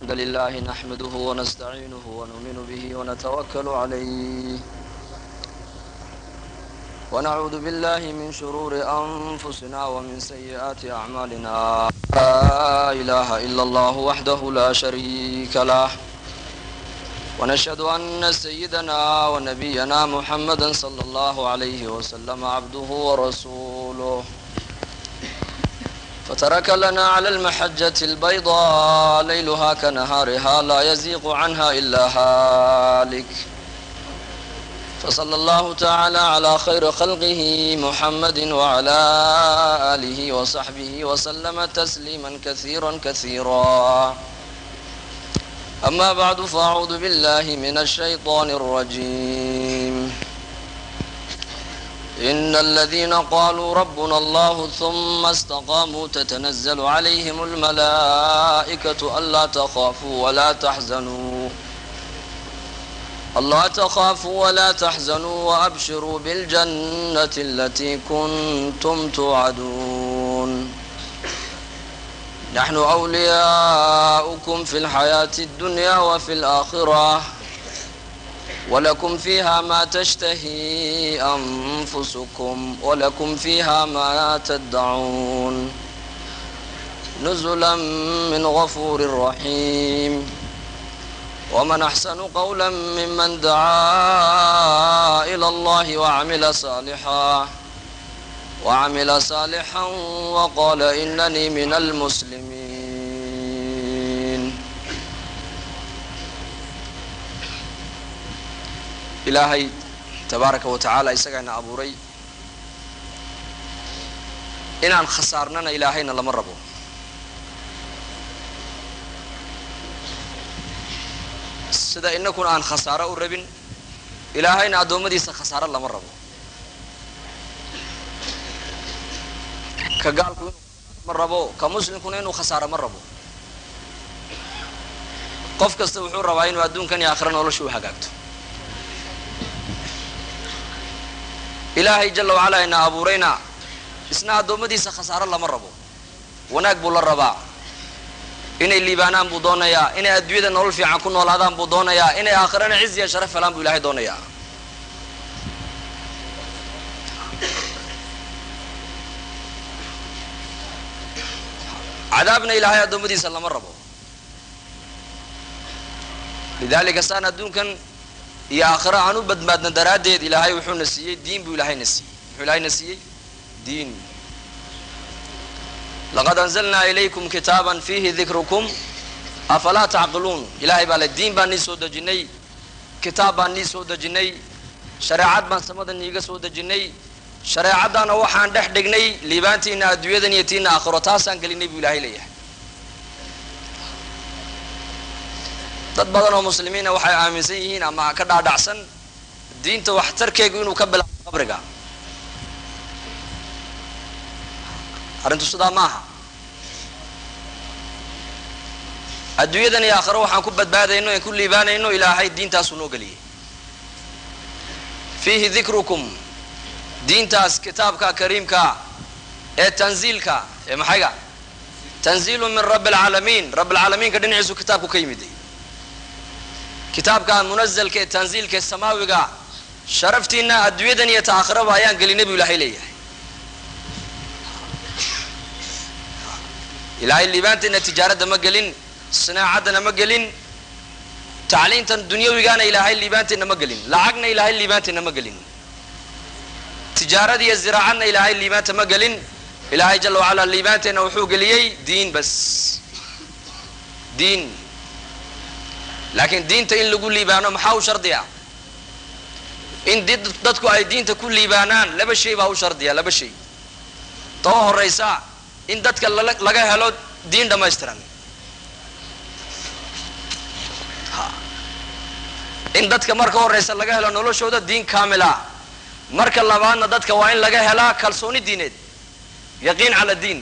الحمد لله نحمده ونستعينه ونؤمن به ونتوكل عليه ونعوذ بالله من شرور أنفسنا ومن سيئات أعمالنا لا إله إلا الله وحده لا شريك له ونشهد أن سيدنا ونبينا محمدا صلى الله عليه وسلم عبده ورسوله فترك لنا على المحجة البيضاء ليلها كنهارها لا يزيغ عنها إلا هالك فصلى الله تعالى على خير خلقه محمد وعلى آله وصحبه وسلم تسليما كثيرا كثيرا أما بعد فأعوذ بالله من الشيطان الرجيم إن الذين قالوا ربنا الله ثم استقاموا تتنزل عليهم الملائكة ألا تخافوا ولا تحزنوا وأبشروا بالجنة التي كنتم توعدون نحن أولياؤكم في الحياة الدنيا وفي الآخرة ولكم فيها ما تشتهي أنفسكم ولكم فيها ما تدعون نزلا من غفور رحيم ومن أحسن قولا ممن دعا إلى الله وعمل صالحا وقال إنني من المسلمين إلهي تبارك وتعالى إسقنا أبوري إن خسارنا إلهينا لما ربو sida inaku aan khasaaro u rabin ilaahayna adoomadiisa khasaaro lama rabo ka gaalku ma rabo ka muslimku inuu khasaaro ma rabo qof kasta wuxuu rabaa inuu adduunkan iyo aakhirada noloshu u hagaagto ilaahay jalla wa ala ina abuurayna isna adoomadiisa khasaaro lama rabo wanaag buu la rabaa inay liibaanaan buu doonayaa inay adduunyada nolol fiican ku noolaadaan buu doonayaa inay aakhirana ciz iyo sharaf helaan buu ilaahay doonayaa cadaabna ilaahay adoomadiisa lama rabo lidaalika saan adduunkan iyo aakhira aan u badbaadna daraaddeed ilaahay wuxuuna siiyey diin buu ilaahayna siiyey wuxuu ilaahayna siiyey diin لقد أنزلنا إليكم كتابا فيه ذكركم أفلا تعقلون إلهي بالله دين بان نسود جني كتاب بان نسود جني شريعة بان سمد نيجا سود جني شريعة أنا وحان دح دقني لبانتينا أدوية نيتينا آخرتها سانقلني بإلهي ليه تطبقنا مسلمين وحي آمسيين أما كدا دعسن دين توحتر كيقولون وكبل قبرقا arrintu sidaa maaha adduunyadan iyo aakhiro waxaan ku badbaadayno ee ku liibaanayno ilaahay diintaas noo galiyay fiihi dhikrukum diintaas kitaabka kariimka ee tanziilka ee maxayga tanziilu min rabbil alamin ka dhinaciisu kitaabku ka yimid kitaabka munazzalka ee tanziilka ee samaawiga sharaftiina adduunyadan iyo aakhirada ayaan galinay buu ilaahay leeyahay إلهي اللي بانتنا تجارة ما قلين صناعتنا ما قلين تعليمنا الدنيا ويجانا إلهي اللي بانتنا ما قلين لعقنا إلهي اللي بانتنا ما قلين تجارة دي الزراعة إلهي اللي بانتنا ما قلين إلهي جل وعلا اللي بانتنا وحوق لي دين بس دين لكن دين تين لقول لي بانو محاو شرطيا إن دتكو أي دين تكون لي بانان لا بشيء بهو شرطيا لا بشيء طوه الرئيسة in dadka laga helo diin dhammaystiran in dadka marka horeysa laga helo noloshooda diin kaamila marka labaadna dadka waa in laga helaa kalsooni diineed yaqiin cala diin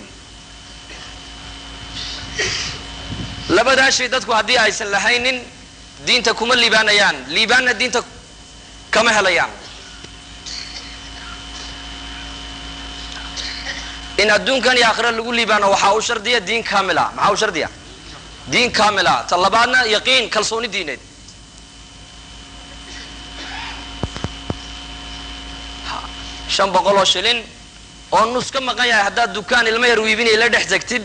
labadaa shay dadku haddii aysan lahaynin diinta kuma liibaanayaan liibaanna diinta kama helayaan إن الدون كان يأخر اللي يقول لي بأنا وحاول شردية دين كاملة ما حاول شردية diin kaamila talabaadna yaqiin kalsooni diineed shan boqol oo shilin oo nus ka maqan yahay haddaad dukaan ilmo yar wiibinay la dhex tagtid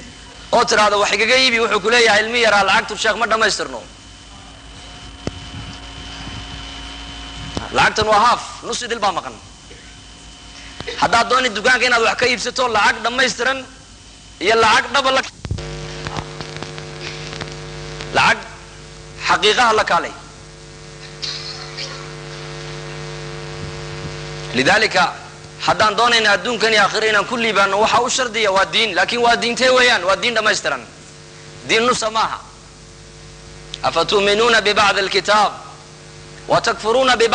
oo tiraahdo wax igaga iibi wuxuu ku leeyahay ilmi yaraa lacagtu sheekh ma dhammaystirno lacagtan waa haaf nus idil baa maqan haddaad dooni dukaanka inaad wax ka iibsato lacag dhammaystiran iyo lacag dhaba lacag xaqiiqaha la kaalay lidaalika haddaan doonayna adduunkan iyo aakhira inaan ku liibaano waxa u shardiya waa diin laakiin waa diintee weeyaan waa diin dhammaystiran diin nusa maaha afatu'minuuna bibacdi alkitaab wa takfuruuna bibacd